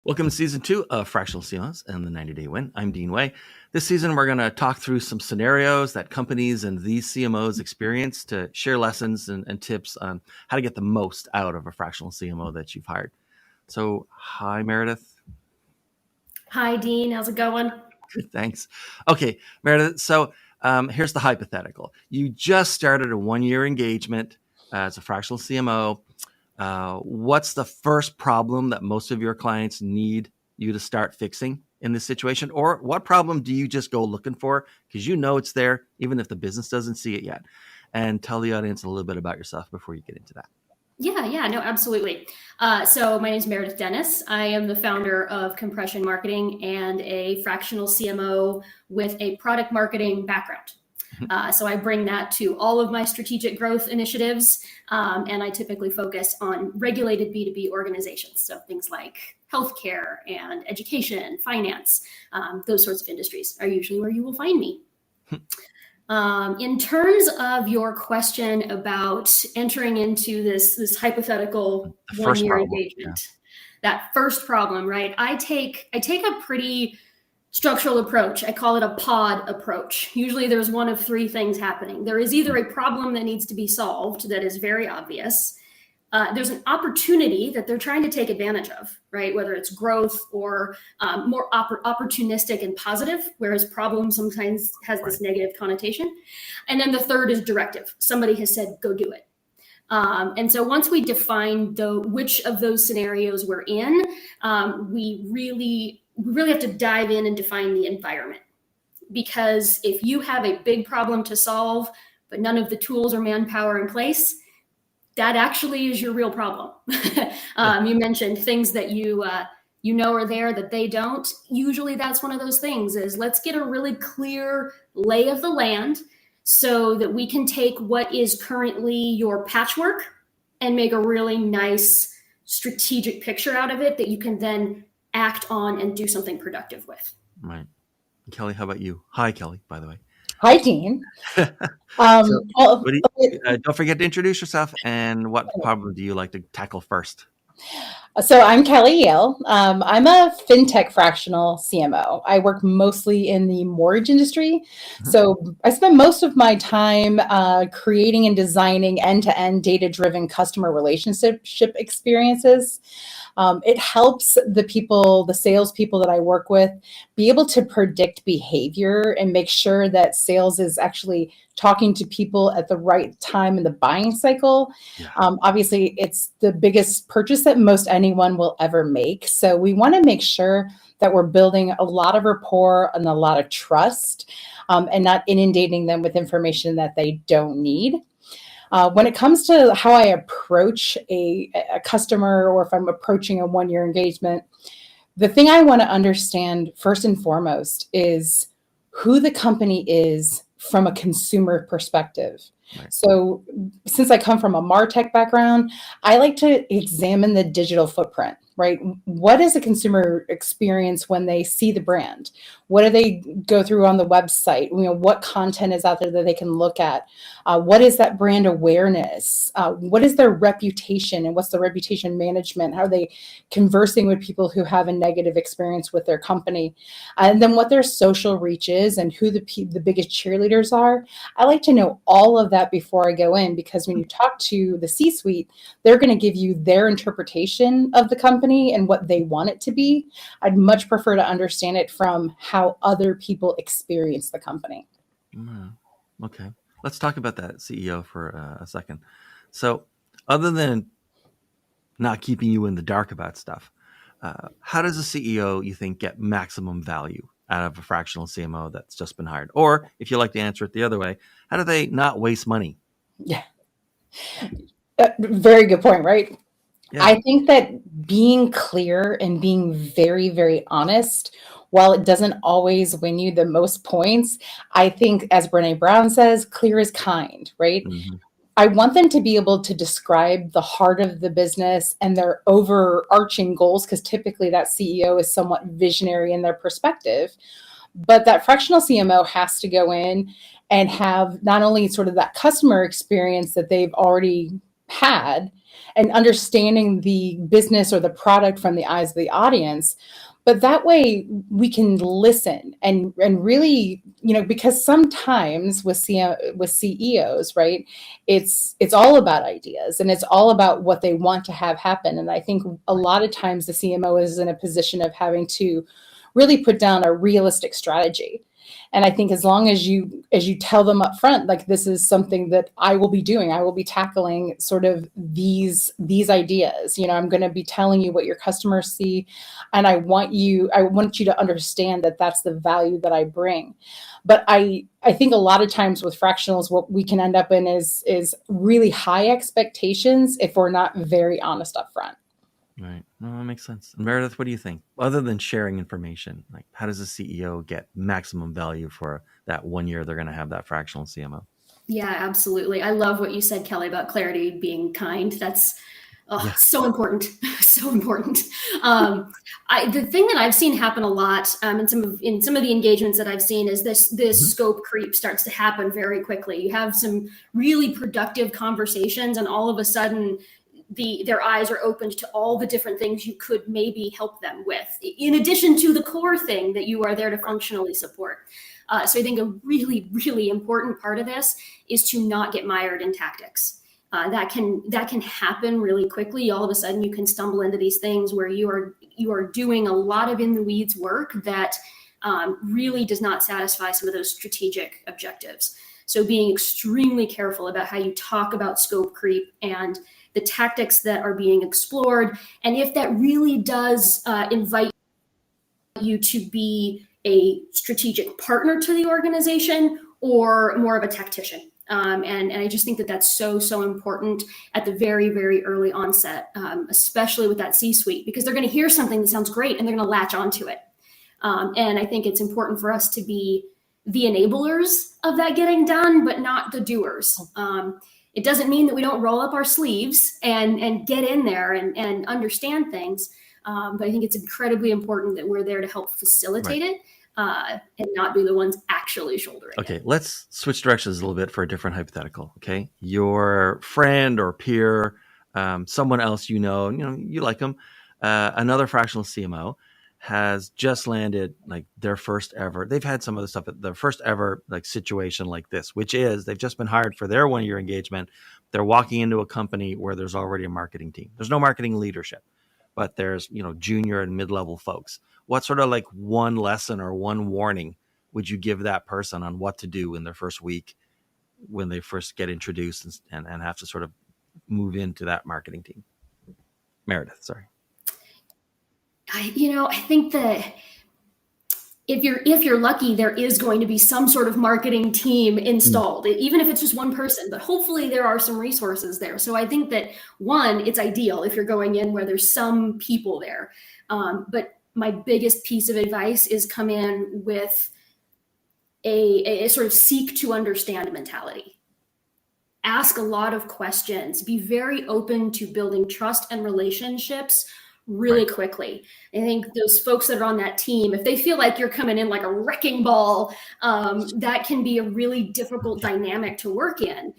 Welcome to season 2 of Fractional CMOs and the 90-Day Win. I'm Dean Way. This season, we're going to talk through some scenarios that companies and these CMOs experience to share lessons and tips on how to get the most out of a fractional CMO that you've hired. So, hi, Meredith. Hi, Dean. How's it going? Good, thanks. Okay, Meredith. So here's the hypothetical. You just started a 1-year engagement as a fractional CMO. What's the first problem that most of your clients need you to start fixing in this situation? Or what problem do you just go looking for because you know it's there, even if the business doesn't see it yet? And tell the audience a little bit about yourself before you get into that. Yeah, no, absolutely. So my name is Meredith Dennis. I am the founder of Compression Marketing and a fractional CMO with a product marketing background. So I bring that to all of my strategic growth initiatives, and I typically focus on regulated B2B organizations. So things like healthcare and education, finance, those sorts of industries are usually where you will find me. In terms of your question about entering into this hypothetical 1-year engagement, that first problem, right? I take a pretty structural approach. I call it a pod approach. Usually there's one of 3 things happening. There is either a problem that needs to be solved that is very obvious. There's an opportunity that they're trying to take advantage of, right? Whether it's growth or more opportunistic and positive, whereas problem sometimes has this negative connotation. And then the third is directive. Somebody has said, go do it. And so once we define which of those scenarios we're in, we really have to dive in and define the environment. Because if you have a big problem to solve, but none of the tools or manpower in place, that actually is your real problem. You mentioned things that you know are there that they don't. Usually that's one of those things is let's get a really clear lay of the land so that we can take what is currently your patchwork and make a really nice strategic picture out of it that you can then act on and do something productive with. Right. Kelly, how about you? Hi, Kelly, by the way. Hi, Dean. Don't forget to introduce yourself and what problem do you like to tackle first? So I'm Kelly Yale. I'm a fintech fractional CMO. I work mostly in the mortgage industry. So I spend most of my time creating and designing end-to-end data-driven customer relationship experiences. It helps the salespeople that I work with be able to predict behavior and make sure that sales is actually talking to people at the right time in the buying cycle. Yeah. Obviously, it's the biggest purchase that most anyone will ever make. So we want to make sure that we're building a lot of rapport and a lot of trust and not inundating them with information that they don't need. When it comes to how I approach a customer or if I'm approaching a 1-year engagement, the thing I want to understand first and foremost is who the company is from a consumer perspective. Right. So since I come from a MarTech background, I like to examine the digital footprint, right? What is a consumer experience when they see the brand? What do they go through on the website? What content is out there that they can look at? What is that brand awareness? What is their reputation and what's the reputation management? How are they conversing with people who have a negative experience with their company? And then what their social reach is and who the biggest cheerleaders are. I like to know all of that before I go in, because when you talk to the C-suite, they're going to give you their interpretation of the company and what they want it to be. I'd much prefer to understand it from how other people experience the company. Okay. Let's talk about that CEO for a second. So other than not keeping you in the dark about stuff, how does a CEO, you think, get maximum value out of a fractional CMO that's just been hired? Or if you like to answer it the other way, how do they not waste money? Yeah. Very good point, right? Yeah. I think that being clear and being very, very honest, while it doesn't always win you the most points, I think, as Brené Brown says, clear is kind, right? Mm-hmm. I want them to be able to describe the heart of the business and their overarching goals, because typically that CEO is somewhat visionary in their perspective. But that fractional CMO has to go in and have not only sort of that customer experience that they've already had, and understanding the business or the product from the eyes of the audience. But that way we can listen and really, because sometimes with CEOs, right, it's all about ideas and it's all about what they want to have happen. And I think a lot of times the CMO is in a position of having to really put down a realistic strategy. And I think as long as you tell them up front, like, this is something that I will be doing, I will be tackling sort of these ideas. I'm going to be telling you what your customers see, and I want you to understand that that's the value that I bring. But I think a lot of times with fractionals, what we can end up in is really high expectations if we're not very honest up front. Right. No, that makes sense. And Meredith, what do you think? Other than sharing information, like, how does a CEO get maximum value for that 1 year they're going to have that fractional CMO? Yeah, absolutely. I love what you said, Kelly, about clarity being kind. That's so important. So important. The thing that I've seen happen a lot in some of the engagements that I've seen is this scope creep starts to happen very quickly. You have some really productive conversations, and all of a sudden their eyes are opened to all the different things you could maybe help them with, in addition to the core thing that you are there to functionally support. So I think a really, really important part of this is to not get mired in tactics. That can happen really quickly. All of a sudden you can stumble into these things where you are doing a lot of in the weeds work that really does not satisfy some of those strategic objectives. So being extremely careful about how you talk about scope creep and the tactics that are being explored, and if that really does invite you to be a strategic partner to the organization or more of a tactician. And I just think that that's so important at the very, very early onset, especially with that C-suite, because they're going to hear something that sounds great and they're going to latch onto it. And I think it's important for us to be the enablers of that getting done, but not the doers. It doesn't mean that we don't roll up our sleeves and get in there and understand things. But I think it's incredibly important that we're there to help facilitate it and not be the ones actually shouldering it. Okay, let's switch directions a little bit for a different hypothetical. Okay, your friend or peer, someone else you like them, another fractional CMO has just landed like their first ever. They've had some other stuff, but their first ever like situation like this, which is they've just been hired for their 1 year engagement. They're walking into a company where there's already a marketing team. There's no marketing leadership, but there's junior and mid-level folks. What sort of like one lesson or one warning would you give that person on what to do in their first week when they first get introduced and have to sort of move into that marketing team? Meredith, sorry. I think that if you're lucky, there is going to be some sort of marketing team installed, even if it's just one person, but hopefully there are some resources there. So I think that, one, it's ideal if you're going in where there's some people there. But my biggest piece of advice is come in with a sort of seek to understand mentality. Ask a lot of questions. Be very open to building trust and relationships really quickly. I think those folks that are on that team, if they feel like you're coming in like a wrecking ball, that can be a really difficult dynamic to work in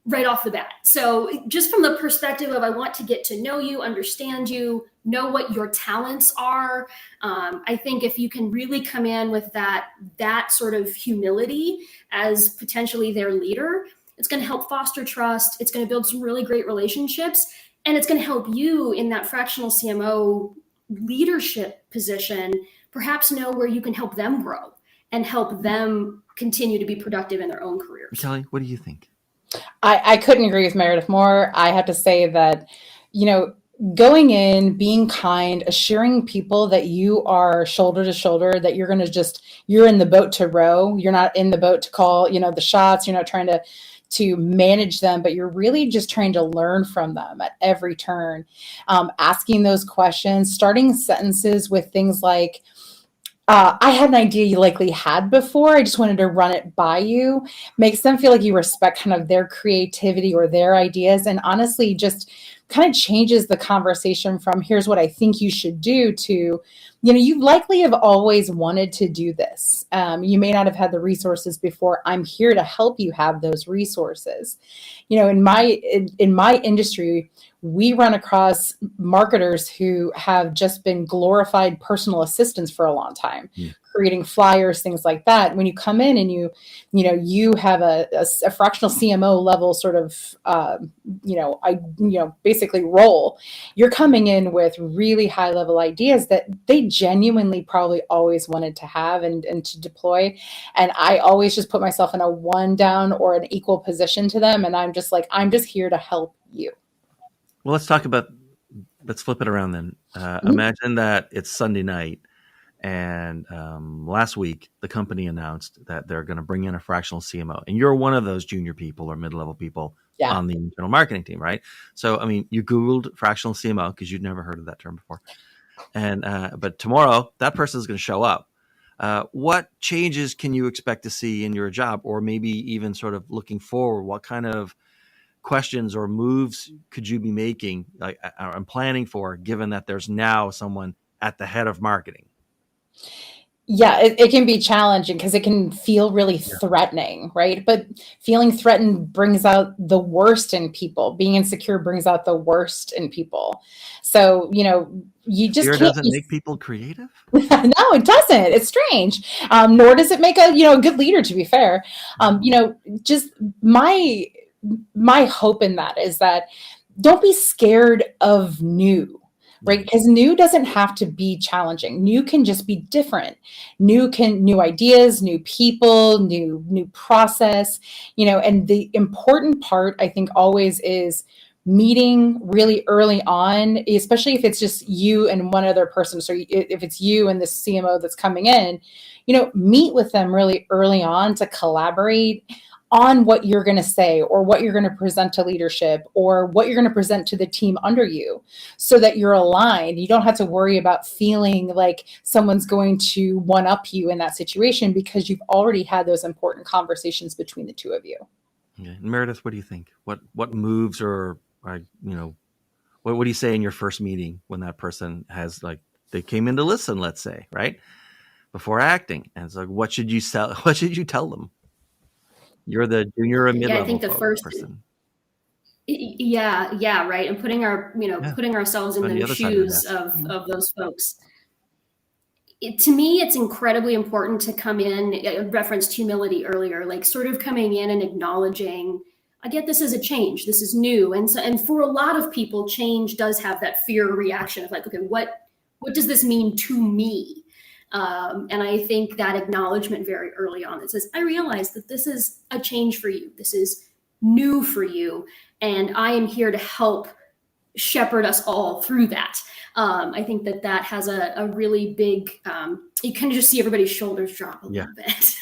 right off the bat. So just from the perspective of, I want to get to know you, understand you, know what your talents are. I think if you can really come in with that sort of humility as potentially their leader, it's going to help foster trust. It's going to build some really great relationships. And it's going to help you in that fractional CMO leadership position, perhaps know where you can help them grow and help them continue to be productive in their own careers. Kelly, what do you think? I couldn't agree with Meredith more. I have to say that, going in, being kind, assuring people that you are shoulder to shoulder, that you're going to you're in the boat to row. You're not in the boat to call, the shots. You're not trying to manage them, but you're really just trying to learn from them at every turn. Asking those questions, starting sentences with things like, I had an idea you likely had before. I just wanted to run it by you. Makes them feel like you respect kind of their creativity or their ideas. And honestly, just kind of changes the conversation from here's what I think you should do to, you likely have always wanted to do this. You may not have had the resources before. I'm here to help you have those resources. In my industry, we run across marketers who have just been glorified personal assistants for a long time, creating flyers, things like that. When you come in and you have a fractional CMO level sort of, basically role, you're coming in with really high level ideas that they genuinely probably always wanted to have and to deploy. And I always just put myself in a one down or an equal position to them. And I'm just here to help you. Well, let's flip it around then. Imagine that it's Sunday night, and last week the company announced that they're going to bring in a fractional CMO, and you're one of those junior people or mid-level people on the internal marketing team, right? So, I mean, you Googled fractional CMO because you'd never heard of that term before, and but tomorrow that person is going to show up. What changes can you expect to see in your job, or maybe even sort of looking forward? What kind of questions or moves could you be making and planning for, given that there's now someone at the head of marketing? Yeah, it can be challenging because it can feel really threatening, right? But feeling threatened brings out the worst in people. Being insecure brings out the worst in people. So, you just Fear doesn't make people creative? No, it doesn't. It's strange. Nor does it make a good leader, to be fair. Just my hope in that is that don't be scared of new, right? Because new doesn't have to be challenging. New can just be different. New ideas, new people, new process, and the important part I think always is meeting really early on, especially if it's just you and one other person. So if it's you and the CMO that's coming in, meet with them really early on to collaborate on what you're going to say or what you're going to present to leadership or what you're going to present to the team under you so that you're aligned. You don't have to worry about feeling like someone's going to one up you in that situation because you've already had those important conversations between the two of you. Okay. Meredith, what do you think? What moves or what do you say in your first meeting when that person has they came in to listen, let's say, right? Before acting. And it's what should you tell them? You're a mid-level I think the first person. Yeah, right. And putting ourselves in the shoes of those folks. To me, it's incredibly important to come in. I referenced humility earlier, sort of coming in and acknowledging, I get this is a change. This is new. And for a lot of people, change does have that fear reaction of okay, what does this mean to me? And I think that acknowledgement very early on, it says, I realize that this is a change for you. This is new for you. And I am here to help shepherd us all through that. I think that has a really big, you kind of just see everybody's shoulders drop a little bit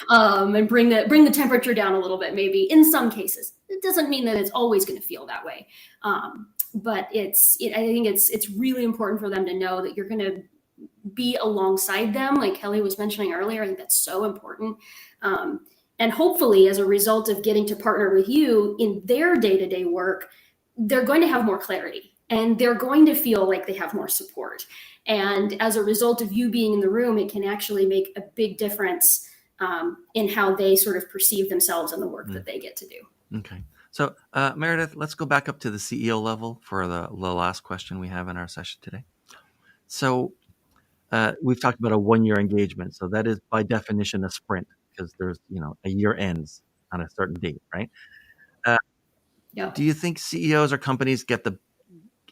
and bring the temperature down a little bit, maybe in some cases. It doesn't mean that it's always going to feel that way. But I think it's really important for them to know that you're going to be alongside them. Like Kelly was mentioning earlier, I think that's so important. And hopefully as a result of getting to partner with you in their day-to-day work, they're going to have more clarity and they're going to feel like they have more support. And as a result of you being in the room, it can actually make a big difference in how they sort of perceive themselves and the work that they get to do. Okay. So Meredith, let's go back up to the CEO level for the last question we have in our session today. So we've talked about a 1-year engagement. So that is by definition a sprint because there's, a year ends on a certain date, right? Do you think CEOs or companies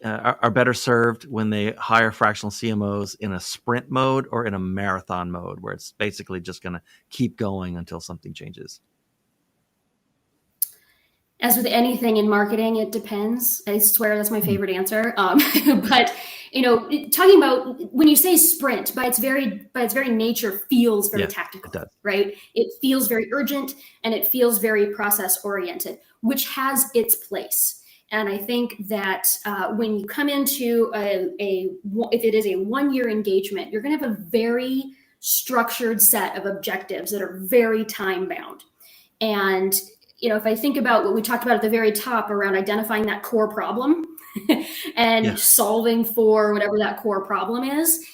are better served when they hire fractional CMOs in a sprint mode or in a marathon mode where it's basically just going to keep going until something changes? As with anything in marketing, it depends. I swear that's my favorite answer. But talking about when you say sprint, by its very nature, feels very tactical. It does. Right? It feels very urgent and it feels very process oriented, which has its place. And I think that when you come into if it is a 1-year engagement, you're going to have a very structured set of objectives that are very time bound. And if I think about what we talked about at the very top around identifying that core problem and solving for whatever that core problem is,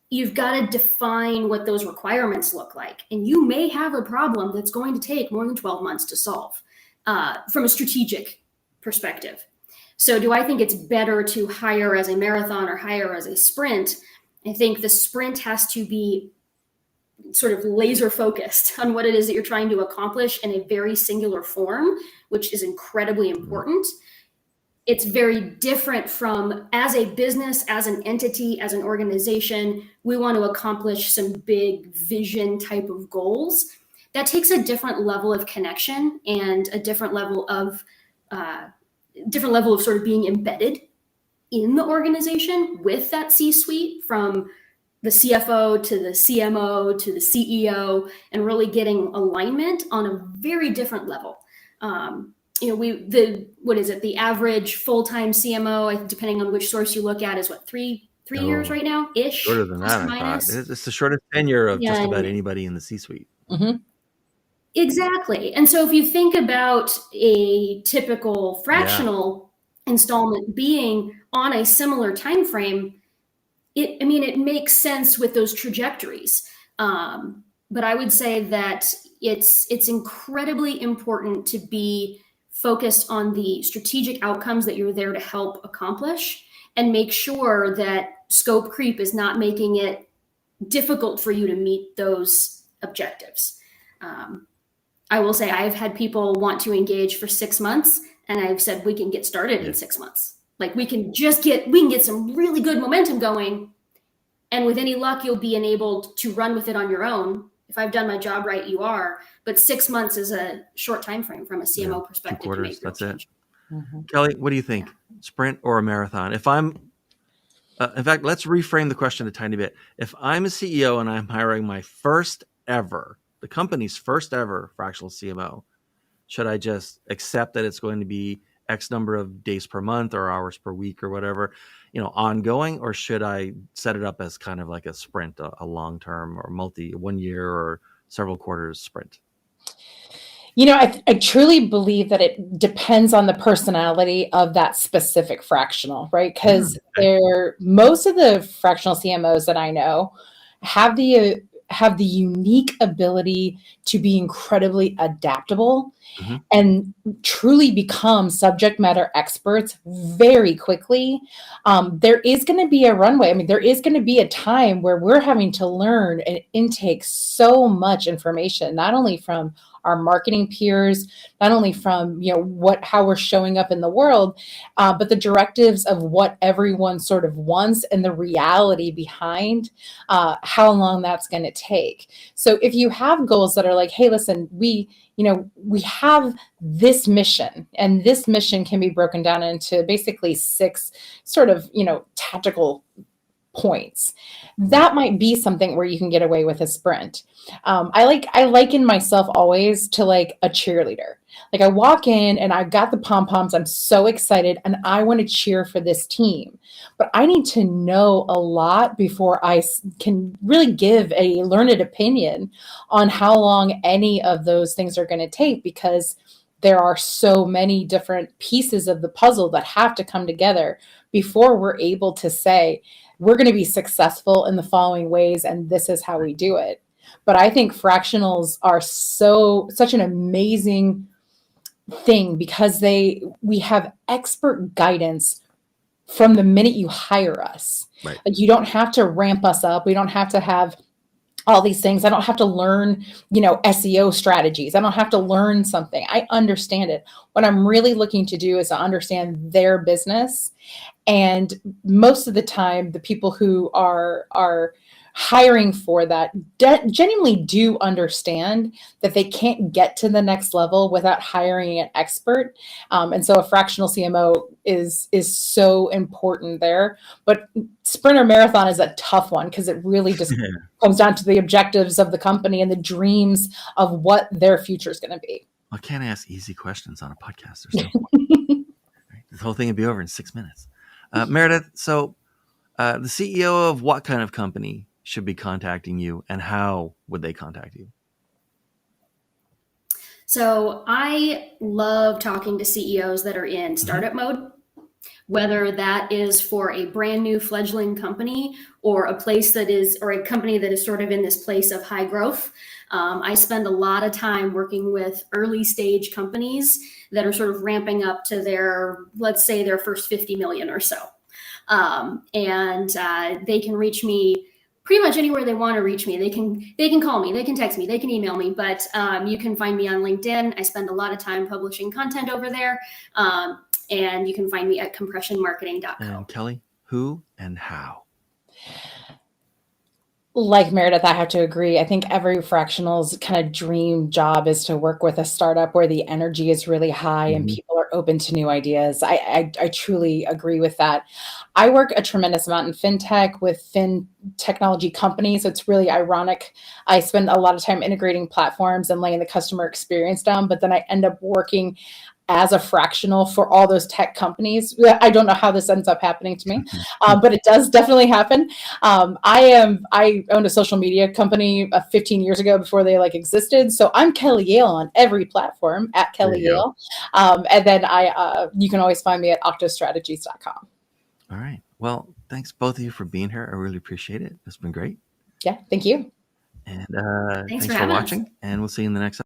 you've got to define what those requirements look like. And you may have a problem that's going to take more than 12 months to solve from a strategic perspective. So do I think it's better to hire as a marathon or hire as a sprint? I think the sprint has to be sort of laser focused on what it is that you're trying to accomplish in a very singular form, which is incredibly important. It's very different from, as a business, as an entity, as an organization, we want to accomplish some big vision type of goals. That takes a different level of connection and a different level of sort of being embedded in the organization with that C-suite, from the CFO to the CMO to the CEO, and really getting alignment on a very different level. The average full-time CMO, depending on which source you look at, is what, three years right now ish. Shorter than that, I thought. It's the shortest tenure of just about anybody in the C-suite. Mm-hmm. Exactly. And so if you think about a typical fractional installment being on a similar time frame, it makes sense with those trajectories. But I would say that it's incredibly important to be focused on the strategic outcomes that you're there to help accomplish, and make sure that scope creep is not making it difficult for you to meet those objectives. I will say I've had people want to engage for 6 months, and I've said we can get started in 6 months. Like we can get some really good momentum going, and with any luck, you'll be enabled to run with it on your own. If I've done my job right, you are. But 6 months is a short time frame from a CMO perspective. 2 quarters, that's change. it. Mm-hmm. Kelly, what do you think? Sprint or a marathon? If I'm, in fact, let's reframe the question a tiny bit. If I'm a CEO and I'm hiring my the company's first ever fractional CMO, should I just accept that it's going to be X number of days per month or hours per week or whatever, ongoing, or should I set it up as kind of like a sprint, a long-term or 1 year or several quarters sprint? I truly believe that it depends on the personality of that specific fractional, right? Because most of the fractional CMOs that I know have the unique ability to be incredibly adaptable and truly become subject matter experts very quickly. There is going to be a runway. I mean, there is going to be a time where we're having to learn and intake so much information, not only from our marketing peers, not only from how we're showing up in the world, but the directives of what everyone sort of wants and the reality behind how long that's going to take. So if you have goals that are like, hey, listen, we have this mission, and this mission can be broken down into basically 6 sort of tactical points. That might be something where you can get away with a sprint. I liken myself always to like a cheerleader. Like I walk in and I've got the pom-poms. I'm so excited and I want to cheer for this team, but I need to know a lot before I can really give a learned opinion on how long any of those things are going to take, because there are so many different pieces of the puzzle that have to come together before we're able to say, we're going to be successful in the following ways, and this is how we do it. But I think fractionals are such an amazing thing because we have expert guidance from the minute you hire us. Right. Like you don't have to ramp us up. We don't have to have all these things. I don't have to learn, SEO strategies. I don't have to learn something. I understand it. What I'm really looking to do is to understand their business. And most of the time, the people who are hiring for that genuinely do understand that they can't get to the next level without hiring an expert. And so a fractional CMO is so important there. But sprint or marathon is a tough one because it really just comes down to the objectives of the company and the dreams of what their future is going to be. I can't ask easy questions on a podcast or something. Right? The whole thing would be over in 6 minutes. Meredith, so the CEO of what kind of company should be contacting you, and how would they contact you? So I love talking to CEOs that are in startup mode, whether that is for a brand new fledgling company or a company that is sort of in this place of high growth. I spend a lot of time working with early stage companies that are sort of ramping up to let's say their first 50 million or so. And they can reach me pretty much anywhere they want to reach me. They can call me, they can text me, they can email me, but you can find me on LinkedIn. I spend a lot of time publishing content over there. And you can find me at compressionmarketing.co. And Kelly, who and how? Like Meredith, I have to agree. I think every fractional's kind of dream job is to work with a startup where the energy is really high and people are open to new ideas. I truly agree with that. I work a tremendous amount in fintech with technology companies. It's really ironic. I spend a lot of time integrating platforms and laying the customer experience down, but then I end up working as a fractional for all those tech companies. I don't know how this ends up happening to me, but it does definitely happen. I owned a social media company 15 years ago before they existed. So I'm Kelly Yale on every platform at Kelly Yale. And then you can always find me at octostrategies.com. All right. Well, thanks both of you for being here. I really appreciate it. It's been great. Yeah. Thank you. And Thanks for having watching. us. And we'll see you in the next episode.